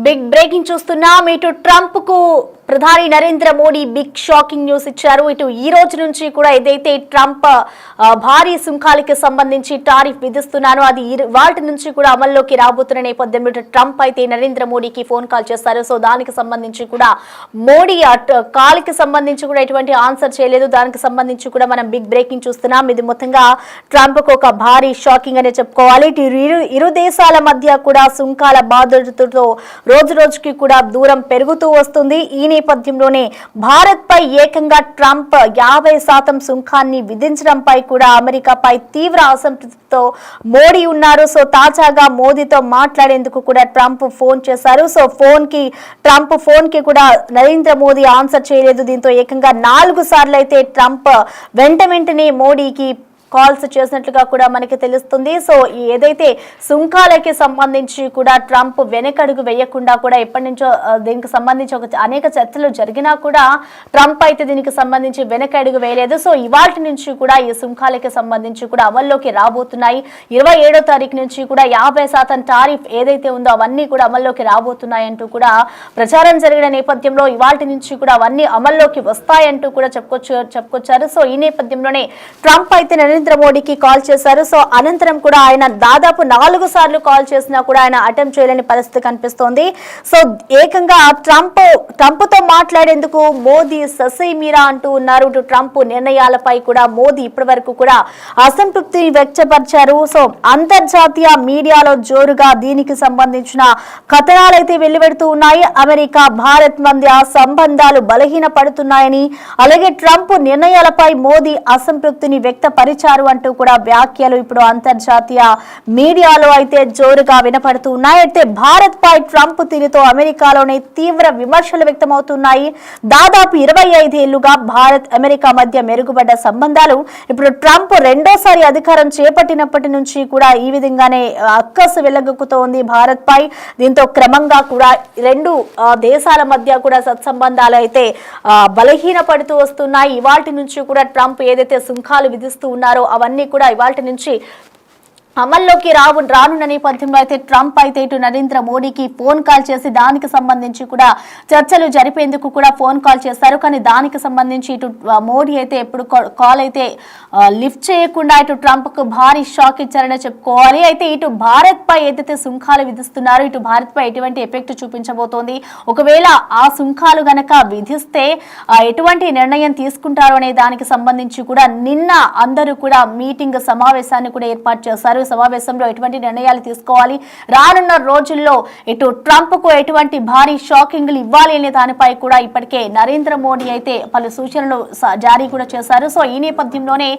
Big breaking చూస్తున్నాం. ఇటు Trump కు ప్రధాని Narendra Modi big shocking news ఇచ్చారు. ఇటు ఈ రోజు నుంచి కూడా ఏదైతే ట్రంప్ భారీ సుంకాలకి సంబంధించి టారిఫ్ విధిస్తున్నారో అది వాటి నుంచి కూడా అమల్లోకి రాబోతున్న నేపథ్యంలో ట్రంప్ అయితే నరేంద్ర మోడీకి ఫోన్ కాల్ చేస్తారు. సో దానికి సంబంధించి కూడా మోడీ కాల్ కి సంబంధించి కూడా ఎటువంటి ఆన్సర్ చేయలేదు. దానికి సంబంధించి కూడా మనం బిగ్ బ్రేకింగ్ చూస్తున్నాం. ఇది మొత్తంగా ట్రంప్ కు ఒక భారీ షాకింగ్ అనే చెప్పుకోవాలి. ఇరు దేశాల మధ్య కూడా సుంకాల బాధ్యతతో రోజు రోజుకి కూడా దూరం పెరుగుతూ వస్తుంది. ఈ నేపథ్యంలోనే భారత్ పై ఏకంగా ట్రంప్ 50% సుంకాన్ని విధించడంపై కూడా అమెరికాపై తీవ్ర అసంతృప్తితో మోడీ ఉన్నారు. సో తాజాగా మోదీతో మాట్లాడేందుకు కూడా ట్రంప్ ఫోన్ చేశారు. సో ట్రంప్ ఫోన్ కి కూడా నరేంద్ర మోదీ ఆన్సర్ చేయలేదు. దీంతో ఏకంగా 4 సార్లు అయితే ట్రంప్ వెంటనే మోడీకి కాల్స్ చేసినట్లుగా కూడా మనకి తెలుస్తుంది. సో ఏదైతే సుంకాలకి సంబంధించి కూడా ట్రంప్ వెనకడుగు వేయకుండా కూడా ఎప్పటి నుంచో దీనికి సంబంధించి అనేక చర్చలు జరిగినా కూడా ట్రంప్ అయితే దీనికి సంబంధించి వెనకడుగు వేయలేదు. సో ఇవాటి నుంచి కూడా ఈ సుంకాలకి సంబంధించి కూడా అమల్లోకి రాబోతున్నాయి. 27వ తారీఖు నుంచి కూడా 50% టారిఫ్ ఏదైతే ఉందో అవన్నీ కూడా అమల్లోకి రాబోతున్నాయంటూ కూడా ప్రచారం జరిగిన నేపథ్యంలో ఇవాటి నుంచి కూడా అవన్నీ అమల్లోకి వస్తాయంటూ కూడా చెప్పుకొచ్చారు. సో ఈ నేపథ్యంలోనే ట్రంప్ అయితే నరేంద్ర మోడీకి కాల్ చేశారు. సో అనంతరం కూడా ఆయన దాదాపు 4 సార్లు కాల్ చేసినా కూడా ఆయన అటెంప్ట్ చేయలేని పరిస్థితి కనిపిస్తోంది. సో ఏకంగా ట్రంప్ తో మాట్లాడేందుకు మోదీ ససైమీరా అంటూ ఉన్నారు. ఇటు ట్రంప్ నిర్ణయాలపై కూడా మోదీ ఇప్పటి వరకు కూడా అసంతృప్తిని వ్యక్తపరిచారు. సో అంతర్జాతీయ మీడియాలో జోరుగా దీనికి సంబంధించిన కథనాలు అయితే వెలువడుతూ ఉన్నాయి. అమెరికా భారత్ మధ్య సంబంధాలు బలహీన పడుతున్నాయని, అలాగే ట్రంప్ నిర్ణయాలపై మోదీ అసంతృప్తిని వ్యక్తపరిచారు అంటూ కూడా వ్యాఖ్యలు ఇప్పుడు అంతర్జాతీయ మీడియాలో అయితే జోరుగా వినపడుతూ ఉన్నాయి. అయితే భారత్ పై ట్రంప్ తీరుతో అమెరికాలోనే తీవ్ర విమర్శలు వ్యక్తమవుతున్నాయి. దాదాపు 25 ఏళ్లుగా భారత్ అమెరికా మధ్య మెరుగుపడ్డ సంబంధాలు ఇప్పుడు ట్రంప్ రెండోసారి అధికారం చేపట్టినప్పటి నుంచి కూడా ఈ విధంగానే అక్కసు వెళ్లగక్కుతోంది భారత్ పై. దీంతో క్రమంగా కూడా రెండు దేశాల మధ్య కూడా సత్సంబంధాలు అయితే బలహీన పడుతూ వస్తున్నాయి. ఇవాటి నుంచి కూడా ట్రంప్ ఏదైతే సుంకాలు విధిస్తూ ఉన్నారో అవన్నీ కూడా ఇవాల్టి నుంచి అమల్లోకి రానున్న నేపథ్యంలో అయితే ట్రంప్ అయితే ఇటు నరేంద్ర మోడీకి ఫోన్ కాల్ చేసి దానికి సంబంధించి కూడా చర్చలు జరిపేందుకు కూడా ఫోన్ కాల్ చేస్తారు. కానీ దానికి సంబంధించి ఇటు మోడీ అయితే ఎప్పుడు కాల్ అయితే లిఫ్ట్ చేయకుండా ఇటు ట్రంప్ కు భారీ షాక్ ఇచ్చారనే చెప్పుకోవాలి. అయితే ఇటు భారత్ పై ఏదైతే సుంకాలు విధిస్తున్నారో ఇటు భారత్ పై ఎటువంటి ఎఫెక్ట్ చూపించబోతోంది, ఒకవేళ ఆ సుంకాలు గనక విధిస్తే ఎటువంటి నిర్ణయం తీసుకుంటారో అనే దానికి సంబంధించి కూడా నిన్న అందరూ కూడా మీటింగ్ సమావేశాన్ని కూడా ఏర్పాటు చేశారు. సమావేశంలో ఎటువంటి నిర్ణయాలు తీసుకోవాలి, రానున్న రోజుల్లో ఇటు ట్రంప్ కు ఎటువంటి భారీ షాకింగ్లు ఇవ్వాలి అనే దానిపై కూడా ఇప్పటికే నరేంద్ర మోడీ అయితే పలు సూచనలు జారీ కూడా చేశారు. సో ఈ నేపథ్యంలోనే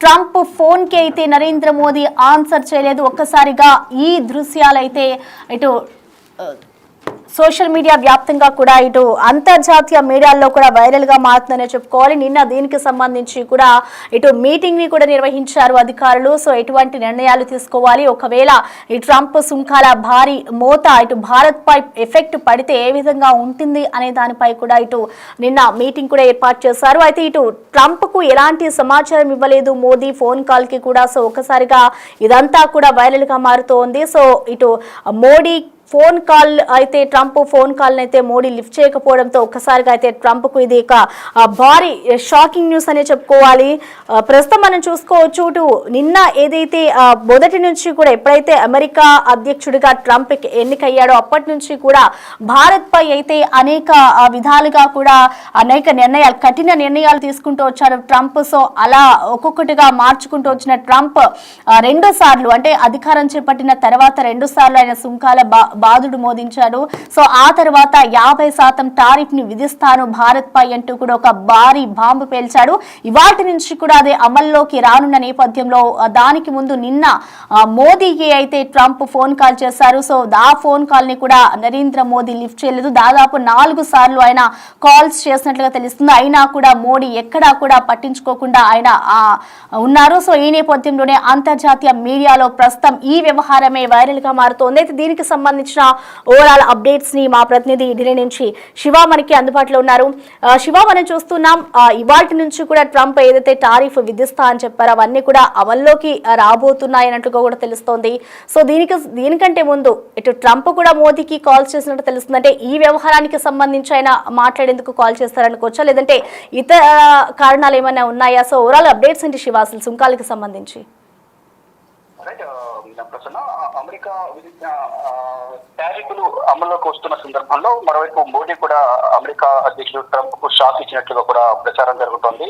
ట్రంప్ ఫోన్ కి అయితే నరేంద్ర మోదీ ఆన్సర్ చేయలేదు. ఒక్కసారిగా ఈ దృశ్యాలైతే ఇటు సోషల్ మీడియా వ్యాప్తంగా కూడా ఇటు అంతర్జాతీయ మీడియాల్లో కూడా వైరల్ గా మారుతుందనే చెప్పుకోవాలి. నిన్న దీనికి సంబంధించి కూడా ఇటు మీటింగ్ ని కూడా నిర్వహించారు అధికారులు. సో ఎటువంటి నిర్ణయాలు తీసుకోవాలి, ఒకవేళ ఈ ట్రంప్ సుంకాల భారీ మోత ఇటు భారత్ పై ఎఫెక్ట్ పడితే ఏ విధంగా ఉంటుంది అనే దానిపై కూడా ఇటు నిన్న మీటింగ్ కూడా ఏర్పాటు చేశారు. అయితే ఇటు ట్రంప్ కు ఎలాంటి సమాచారం ఇవ్వలేదు మోదీ ఫోన్ కాల్ కి కూడా. సో ఒకసారిగా ఇదంతా కూడా వైరల్ గా మారుతోంది. సో ఇటు మోడీ ఫోన్ కాల్ అయితే ట్రంప్ ఫోన్ కాల్ అయితే మోడీ లిఫ్ట్ చేయకపోవడంతో ఒక్కసారిగా అయితే ట్రంప్ కు ఇది ఒక భారీ షాకింగ్ న్యూస్ అనే చెప్పుకోవాలి. ప్రస్తుతం మనం చూసుకోవచ్చు, నిన్న ఏదైతే మొదటి నుంచి కూడా ఎప్పుడైతే అమెరికా అధ్యక్షుడిగా ట్రంప్ ఎన్నికయ్యాడో అప్పటి నుంచి కూడా భారత్ పై అయితే అనేక విధాలుగా కూడా అనేక కఠిన నిర్ణయాలు తీసుకుంటూ వచ్చాడు ట్రంప్. సో అలా ఒక్కొక్కటిగా మార్చుకుంటూ వచ్చిన ట్రంప్ 2 సార్లు అంటే అధికారం చేపట్టిన తర్వాత 2 సార్లు ఆయన సుంకాల బాధుడు మోదించాడు. సో ఆ తర్వాత 50% టారిఫ్ ని విధిస్తాను భారత్ పై అంటూ కూడా ఒక భారీ బాంబు పేల్చాడు. ఇవాటి నుంచి కూడా అదే అమల్లోకి రానున్న నేపథ్యంలో దానికి ముందు నిన్న మోదీకి అయితే ట్రంప్ ఫోన్ కాల్ చేశారు. సో ఆ ఫోన్ కాల్ ని కూడా నరేంద్ర మోదీ లిఫ్ట్ చేయలేదు. దాదాపు 4 సార్లు ఆయన కాల్స్ చేసినట్లుగా తెలుస్తుంది. అయినా కూడా మోడీ ఎక్కడా కూడా పట్టించుకోకుండా ఆయన ఉన్నారు. సో ఈ నేపథ్యంలోనే అంతర్జాతీయ మీడియాలో ప్రస్తుతం ఈ వ్యవహారమే వైరల్ గా మారుతోంది. అయితే దీనికి సంబంధించి సంబంధించిన ఓవరాల్ అప్డేట్స్ ని మా ప్రతినిధి ఢిల్లీ నుంచి శివ మనకి అందుబాటులో ఉన్నారు. శివ, మనం చూస్తున్నాం ఇవాల్టి నుంచి కూడా ట్రంప్ ఏదైతే టారిఫ్ విధిస్తా అని చెప్పారో అవన్నీ కూడా అమల్లోకి రాబోతున్నాయన్నట్టుగా కూడా తెలుస్తోంది. సో దీనికంటే ముందు ఇటు ట్రంప్ కూడా మోదీకి కాల్ చేసినట్టు తెలుస్తుంది. అంటే ఈ వ్యవహారానికి సంబంధించి ఆయన మాట్లాడేందుకు కాల్ చేస్తారనుకోవచ్చా, లేదంటే ఇతర కారణాలు ఏమైనా ఉన్నాయా? సో ఓవరాల్ అప్డేట్స్ ఏంటి శివ అసలు సుంకాలకి సంబంధించి? అమెరికా విధించిన టారిఫ్లు అమల్లోకి వస్తున్న సందర్భంలో మరోవైపు మోడీ కూడా అమెరికా అధ్యక్షుడు ట్రంప్ కు షాక్ ఇచ్చినట్లుగా కూడా ప్రచారం జరుగుతోంది.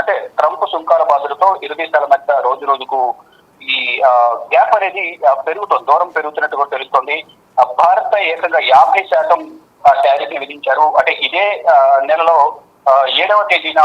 అంటే ట్రంప్ సుంకాల బాధలతో ఇరు దేశాల మధ్య రోజు రోజుకు ఈ గ్యాప్ అనేది పెరుగుతోంది, దూరం పెరుగుతున్నట్టుగా తెలుస్తోంది. భారత్ ఏకంగా 50% టారిఫ్ ని విధించారు. అంటే ఇదే నెలలో 7వ తేదీన,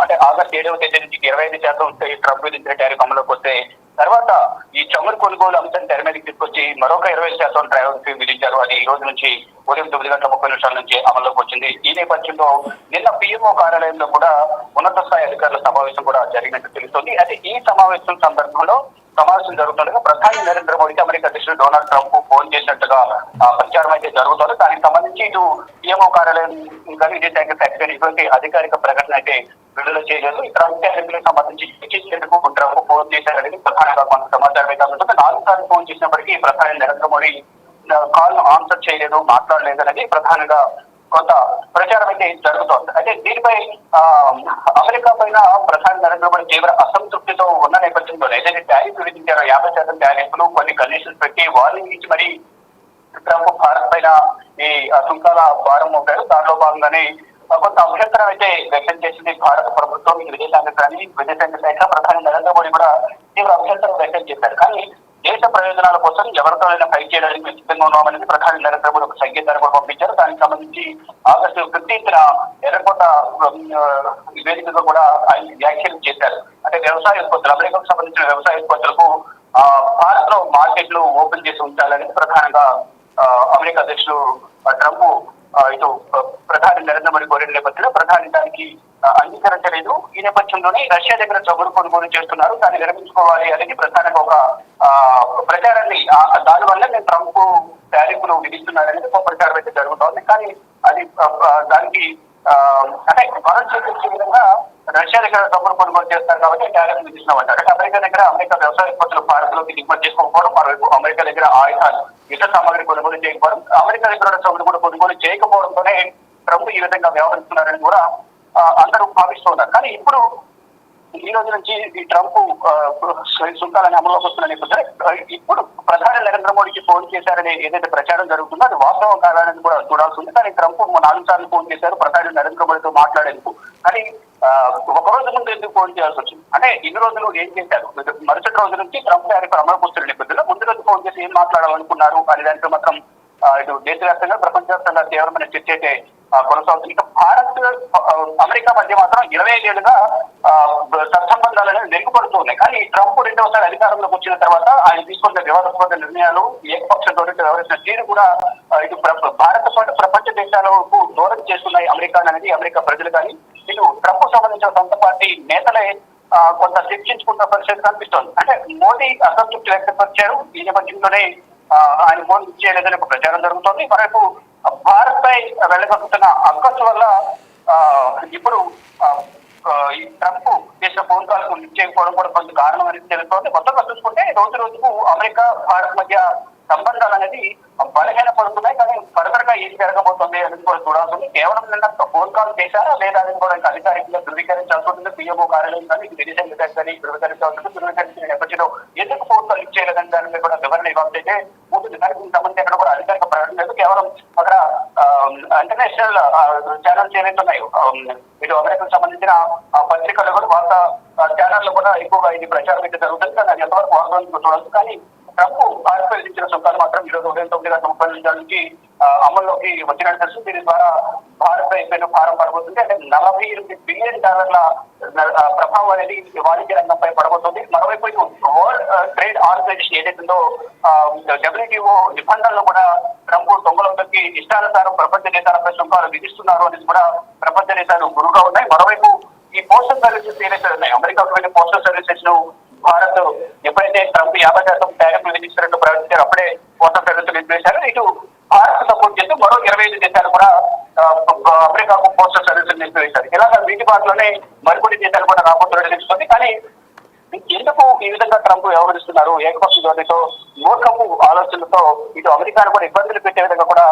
అంటే ఆగస్టు 7వ తేదీ నుంచి 25% ట్రంప్ విధించిన టారిఫ్ అమలులోకి వస్తే తర్వాత ఈ చమురు కొనుగోలు అంశం తెర మీదకి తీసుకొచ్చి మరొక 25% టారిఫ్ విధించారు. అది ఈ రోజు నుంచి ఉదయం 9:30 నుంచి అమల్లోకి వచ్చింది. ఈ నేపథ్యంలో నిన్న పిఎంఓ కార్యాలయంలో కూడా ఉన్నత స్థాయి అధికారుల సమావేశం కూడా జరిగినట్టు తెలుస్తోంది. అయితే ఈ సమావేశం సందర్భంలో సమావేశం జరుగుతుండగా ప్రధాని నరేంద్ర మోడీకి అమెరికా అధ్యక్షుడు డొనాల్డ్ ట్రంప్ ఫోన్ చేసినట్టుగా ప్రచారం అయితే జరుగుతుంది. దానికి సంబంధించి ఇటు పిఎంఓ కార్యాలయం కానీ విదేశాంగ శాఖ కానీ ఇటువంటి అధికారిక ప్రకటన అయితే విడుదల చేయలేదు. ట్రంప్ టారిఫ్లకు సంబంధించి చర్చించేందుకు ట్రంప్ ఫోన్ చేశారనేది ప్రధానంగా కొంత సమాచారం అయితే ఉంటుంది. 4 సార్లు ఫోన్ చేసినప్పటికీ ప్రధాని నరేంద్ర మోడీ కాల్ ఆన్సర్ చేయలేదు, మాట్లాడలేదు అనేది ప్రధానంగా కొంత ప్రచారం అయితే జరుగుతోంది. అయితే దీనిపై అమెరికా పైన ప్రధాని నరేంద్ర మోడీ తీవ్ర అసంతృప్తితో ఉన్న నేపథ్యంలో ఏదైతే టారిఫ్ విధించారో 50% టారిఫ్లు కొన్ని కండిషన్స్ పెట్టి వార్నింగ్ ఇచ్చి మరి ట్రంప్ భారత్ పైన ఈ సుంకాల భారం మోపారు. దానిలో భాగంగానే కొంత అభ్యంతరం అయితే వ్యక్తం చేసింది భారత ప్రభుత్వం. విదేశాంగ శాఖ ప్రధాని నరేంద్ర మోడీ కూడా తీవ్ర అభ్యంతరం వ్యక్తం చేశారు. కానీ దేశ ప్రయోజనాల కోసం ఎవరితోనైనా ఫైట్ చేయడానికి సిద్ధంగా ఉన్నామనేది ప్రధాని నరేంద్ర మోడీ ఒక సంకేతాన్ని కూడా పంపించారు. దానికి సంబంధించి ఆగస్టు 15న ఎర్రకోట వేదికగా కూడా ఆయన వ్యాఖ్యలు చేశారు. అంటే వ్యవసాయ ఉత్పత్తులు, అమెరికాకు సంబంధించిన వ్యవసాయ ఉత్పత్తులకు భారత్ లో మార్కెట్లు ఓపెన్ చేసి ఉంచాలని ప్రధానంగా అమెరికా అధ్యక్షుడు ట్రంప్ ఇటు ప్రధాని నరేంద్ర మోడీ కోరిన నేపథ్యంలో ప్రధాని దానికి అంగీకరించలేదు. ఈ నేపథ్యంలోనే రష్యా దగ్గర చమురు కొనుగోలు చేస్తున్నారు, దాన్ని విరమించుకోవాలి అనేది ప్రధానంగా ఒక ప్రచారాన్ని, దానివల్ల నేను ట్రంప్ టారిఫ్లు విధిస్తున్నారనేది ఒక ప్రచారం అయితే జరుగుతోంది. కానీ అది దానికి అంటే మనం చూపించే విధంగా రష్యా దగ్గర చమురు కొనుగోలు చేస్తారు కాబట్టి టారిఫ్ విధిస్తున్నామంటారు. అంటే అమెరికా దగ్గర అమెరికా వ్యవసాయ ఉత్పత్తులు భారత్లోకి దిగుమతి చేసుకోకపోవడం, మరోవైపు అమెరికా దగ్గర ఆయుధాలు యుద్ధ సామాగ్రి కొనుగోలు చేయకపోవడం, అమెరికా దగ్గర చమురు కూడా కొనుగోలు చేయకపోవడంతోనే ట్రంప్ ఈ విధంగా వ్యవహరిస్తున్నారని కూడా అందరూ భావిస్తున్నారు. కానీ ఇప్పుడు ఈ రోజు నుంచి ఈ ట్రంప్ సుంకాలని అమలులోకి వస్తున్న నేపథ్యంలో ఇప్పుడు ప్రధాని నరేంద్ర మోడీకి ఫోన్ చేశారని ఏదైతే ప్రచారం జరుగుతుందో అది వాస్తవం కాదని కూడా చూడాల్సి ఉంది. కానీ ట్రంప్ 4 సార్లు ఫోన్ చేశారు ప్రధాని నరేంద్ర మోడీతో మాట్లాడేందుకు. కానీ ఒక రోజు ముందు ఎందుకు ఫోన్ చేయాల్సి వచ్చింది అంటే ఇన్ని రోజులు ఏం చేశారు? మరుసటి రోజు నుంచి ట్రంప్ టారిఫ్ అమలుకు వస్తున్న నేపథ్యంలో ముందు రోజు ఫోన్ చేసి ఏం మాట్లాడాలనుకున్నారు అనే దాంట్లో మాత్రం ఇటు దేశవ్యాప్తంగా ప్రపంచవ్యాప్తంగా తీవ్రమైన చర్చ అయితే కొనసాగుతుంది. ఇక భారత్ అమెరికా మధ్య మాత్రం 25 ఏళ్లుగా సత్సంబంధాలను మెరుగుపడుతున్నాయి. కానీ ట్రంప్ 2వసారి అధికారంలోకి వచ్చిన తర్వాత ఆయన తీసుకున్న వివాదాస్పద నిర్ణయాలు, ఏకపక్ష ధోరణితో వ్యవహరించిన తీరు కూడా ఇటు భారత్ పాటు ప్రపంచ దేశాలకు దూరం చేస్తున్నాయి అమెరికా అనేది అమెరికా ప్రజలు. కానీ ఇటు ట్రంప్ సంబంధించిన సొంత పార్టీ నేతలే కొంత చర్చించుకున్న పరిస్థితి కనిపిస్తోంది. అంటే మోదీ అసంతృప్తి వ్యక్తపరిచారు. ఈ నేపథ్యంలోనే ఆయన ఫోన్ ఇచ్చేయలేదని ఒక ప్రచారం జరుగుతోంది. మరోవైపు భారత్ పై వెళ్ళగలుగుతున్న అక్కసు వల్ల ఇప్పుడు ఈ ట్రంప్ చేసిన ఫోన్ కాల్ కు లిఫ్ట్ చేయకపోవడం కూడా కొంత కారణం అనేది తెలుస్తోంది. మొత్తంగా చూసుకుంటే రోజు రోజుకు అమెరికా భారత్ మధ్య సంబంధాలు అనేది బలహీన పడుతున్నాయి. కానీ ఫర్దర్ గా ఏం జరగబోతుంది అనేది కూడా చూడాల్సింది. కేవలం నిన్న ఫోన్ కాల్ చేశారా లేదా అనేది కూడా ఇంకా అధికారికంగా ధృవీకరించాల్సి ఉంటుంది. పిఎంఓ కార్యాలయం కానీ విదేశాంగ శాఖ కానీ ధృవీకరించాల్సి ఉంటుంది. ధృవీకరించిన నేపథ్యంలో ఎందుకు ఫోన్ కాల్ లిఫ్ట్ చేయలేదని దాని మీద కూడా వివరణ ఇవ్వాల్సి ఉంటుంది. దానికి సంబంధించి అక్కడ కూడా అధికారిక ప్రకటన లేదు. కేవలం అక్కడ ఇంటర్నేషనల్ ఛానల్స్ ఏవైతే ఉన్నాయో ఇటు అమెరికాకు సంబంధించిన పత్రికలు కూడా వార్తా ఛానల్లో కూడా ఎక్కువగా ఇది ప్రచారం అయితే జరుగుతుంది. కానీ అది ఎంతవరకు వాస్తవానికి చూడాలి. కానీ ట్రంప్ భారత్ విధించిన సుంకాలు మాత్రం ఈరోజు ఉదయం 9:30 నుంచి అమల్లోకి వచ్చినట్టు తెలుసు. దీని ద్వారా భారత్ పైన భారం పడబోతుంది. అంటే $48 బిలియన్ ప్రభావం అనేది వాణిజ్య రంగంపై పడబోతుంది. మరోవైపు వరల్డ్ ట్రేడ్ ఆర్గనైజేషన్ ఏదైతుందో WTO నిబంధనలు కూడా ట్రంప్ దొంగలకి ఇష్టానుసారం ప్రపంచ దేశాలపై సుంకాలు విధిస్తున్నారు అనేది కూడా ప్రపంచ దేశాలు గురుగా ఉన్నాయి. మరోవైపు ఈ పోస్టల్ సర్వీసెస్ ఏదైతే ఉన్నాయి అమెరికాకు వెళ్ళే పోస్టల్ సర్వీసెస్ ను భారత్ ఎప్పుడైతే ట్రంప్ 50% టారిఫ్ విధిస్తున్నట్టు ప్రకటించారు అప్పుడే మొత్తం ప్రగతులు నిలిపేశారు. ఇటు భారత్ సపోర్ట్ చేస్తూ మరో 25 దేశాలు కూడా అమెరికాకు పోస్టల్ సర్వీసులు నిలిపివేశారు. ఇలాగ వీటి బాటలోనే మరికొన్ని దేశాలు కూడా రాబోతున్నట్టు తెలుస్తుంది. కానీ ఎందుకు ఈ విధంగా ట్రంప్ వ్యవహరిస్తున్నారు? ఏకపక్ష ధోరణితో, మూర్ఖపు ఆలోచనలతో ఇటు అమెరికాను కూడా ఇబ్బందులు పెట్టే విధంగా కూడా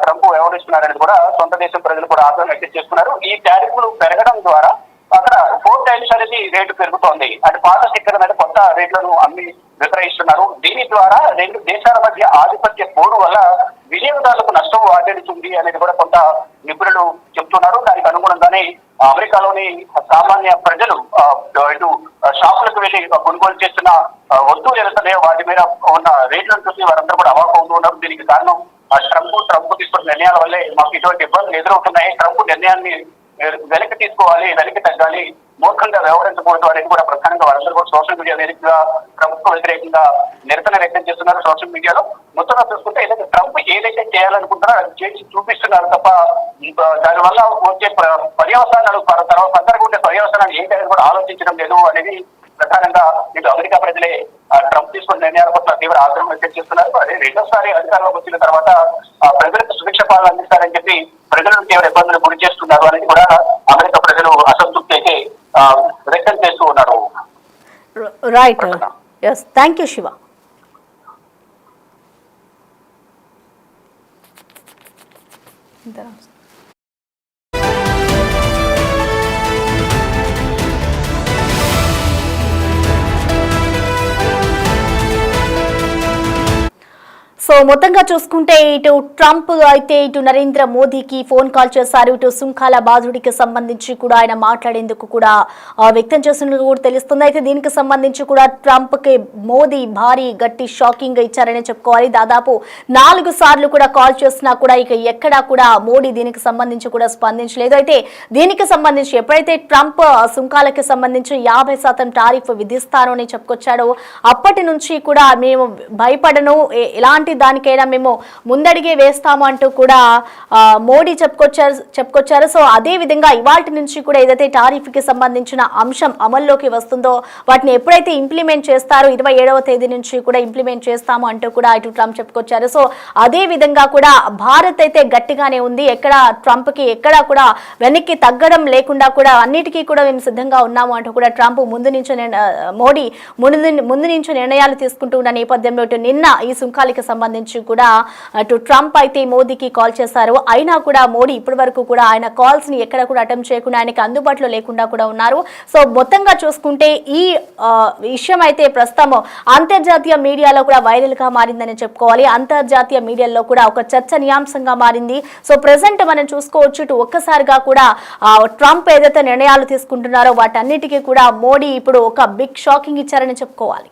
ట్రంప్ వ్యవహరిస్తున్నారనేది కూడా సొంత దేశం ప్రజలు కూడా ఆగ్రహం వ్యక్తం చేస్తున్నారు. ఈ టారిఫ్లు పెరగడం ద్వారా అక్కడ 4 టైమ్స్ అనేది రేటు పెరుగుతోంది. అంటే పాత చక్కెర మీద కొత్త రేట్లను అమ్మి విక్రయిస్తున్నారు. దీని ద్వారా 2 దేశాల మధ్య ఆధిపత్య పోరు వల్ల వినియోగదారులకు నష్టం వాటిల్లుతుంది అనేది కూడా కొంత నిపుణులు చెప్తున్నారు. దానికి అనుగుణంగానే అమెరికాలోని సామాన్య ప్రజలు ఇటు షాపులకు వెళ్లి కొనుగోలు చేస్తున్న వస్తువులు ఏదైతే వాటి మీద ఉన్న రేట్లను చూసి వారందరూ కూడా అవాక్ అవుతూ ఉన్నారు. దీనికి కారణం ట్రంప్ తీసుకున్న నిర్ణయాల వల్లే మాకు ఇటువంటి ఇబ్బందులు ఎదురవుతున్నాయి. ట్రంప్ నిర్ణయాన్ని వెనక్కి తీసుకోవాలి, వెనక్కి తగ్గాలి, మూర్ఖంగా వ్యవహరించకూడదు అనేది కూడా ప్రధానంగా వారందరూ కూడా సోషల్ మీడియా వేదికగా ట్రంప్ కు వ్యతిరేకంగా నిరసన వ్యక్తం చేస్తున్నారు. సోషల్ మీడియాలో మొత్తంగా చూసుకుంటే ఏదైతే ట్రంప్ ఏదైతే చేయాలనుకుంటారో అది చేసి చూపిస్తున్నారు తప్ప దానివల్ల వచ్చే పర్యవసానాలు తర్వాత ఉండే పర్యవసానాలు ఏంటనేది కూడా ఆలోచించడం లేదు అనేది ప్రధానంగా ఇటు అమెరికా ప్రజలే ట్రంప్ తీసుకున్న నిర్ణయాల పట్ల తీవ్ర ఆగ్రహం వ్యక్తం చేస్తున్నారు. అదే రెండోసారి అధికారంలోకి వచ్చిన తర్వాత ప్రజలకు సుభిక్ష పాలన అందిస్తారని చెప్పి ప్రజలను తీవ్ర ఇబ్బందులు గురి చేస్తున్నారు అనేది కూడా అమెరికా ప్రజలు అసంతృప్తి అయితే వ్యక్తం చేస్తూ ఉన్నారు. Right, yes, thank you Shiva. So మొత్తంగా చూసుకుంటే ఇటు ట్రంప్ అయితే ఇటు నరేంద్ర మోదీకి ఫోన్ కాల్ చేశారు. ఇటు సుంకాల బాధుడికి సంబంధించి కూడా ఆయన మాట్లాడేందుకు కూడా వ్యక్తం చేస్తున్నట్టు కూడా తెలుస్తుంది. అయితే దీనికి సంబంధించి కూడా ట్రంప్ కి మోదీ భారీ గట్టి షాకింగ్ ఇచ్చారని చెప్పుకోవాలి. దాదాపు 4 సార్లు కూడా కాల్ చేసినా కూడా ఇక ఎక్కడా కూడా మోడీ దీనికి సంబంధించి కూడా స్పందించలేదు. అయితే దీనికి సంబంధించి ఎప్పుడైతే ట్రంప్ సుంకాలకి సంబంధించి 50% టారిఫ్ విధిస్తారో అని చెప్పుకొచ్చాడో అప్పటి నుంచి కూడా మేము భయపడను, ఎలాంటి దానికైనా మేము ముందడిగే వేస్తాము అంటూ కూడా మోడీ చెప్పుకొచ్చారు. సో అదే విధంగా ఇవాల్టి నుంచి కూడా ఏదైతే టారిఫ్ కి సంబంధించిన అంశం అమల్లోకి వస్తుందో వాటిని ఎప్పుడైతే ఇంప్లిమెంట్ చేస్తారో 27వ తేదీ నుంచి కూడా ఇంప్లిమెంట్ చేస్తాము అంటూ కూడా ఇటు ట్రంప్ చెప్పుకొచ్చారు. సో అదే విధంగా కూడా భారత్ అయితే గట్టిగానే ఉంది. ఎక్కడ ట్రంప్ కి ఎక్కడా కూడా వెనక్కి తగ్గడం లేకుండా కూడా అన్నిటికీ కూడా మేము సిద్ధంగా ఉన్నాము అంటూ కూడా ట్రంప్ మోడీ ముందు నుంచి నిర్ణయాలు తీసుకుంటూ ఉన్న నేపథ్యంలో ఇటు నిన్న ఈ సుంకాలకి సంబంధించి కూడా అటు ట్రంప్ అయితే మోదీకి కాల్ చేశారు. అయినా కూడా మోడీ ఇప్పటి వరకు కూడా ఆయన కాల్స్ ని ఎక్కడ కూడా అటెంప్ట్ చేయకుండా ఆయనకి అందుబాటులో లేకుండా కూడా ఉన్నారు. సో మొత్తంగా చూసుకుంటే ఈ విషయం అయితే ప్రస్తుతం అంతర్జాతీయ మీడియాలో కూడా వైరల్ గా మారిందని చెప్పుకోవాలి. అంతర్జాతీయ మీడియాలో కూడా ఒక చర్చనీయాంశంగా మారింది. సో ప్రెసెంట్ మనం చూసుకోవచ్చు ఇటు ఒక్కసారిగా కూడా ట్రంప్ ఏదైతే నిర్ణయాలు తీసుకుంటున్నారో వాటన్నిటికీ కూడా మోడీ ఇప్పుడు ఒక బిగ్ షాకింగ్ ఇచ్చారని చెప్పుకోవాలి.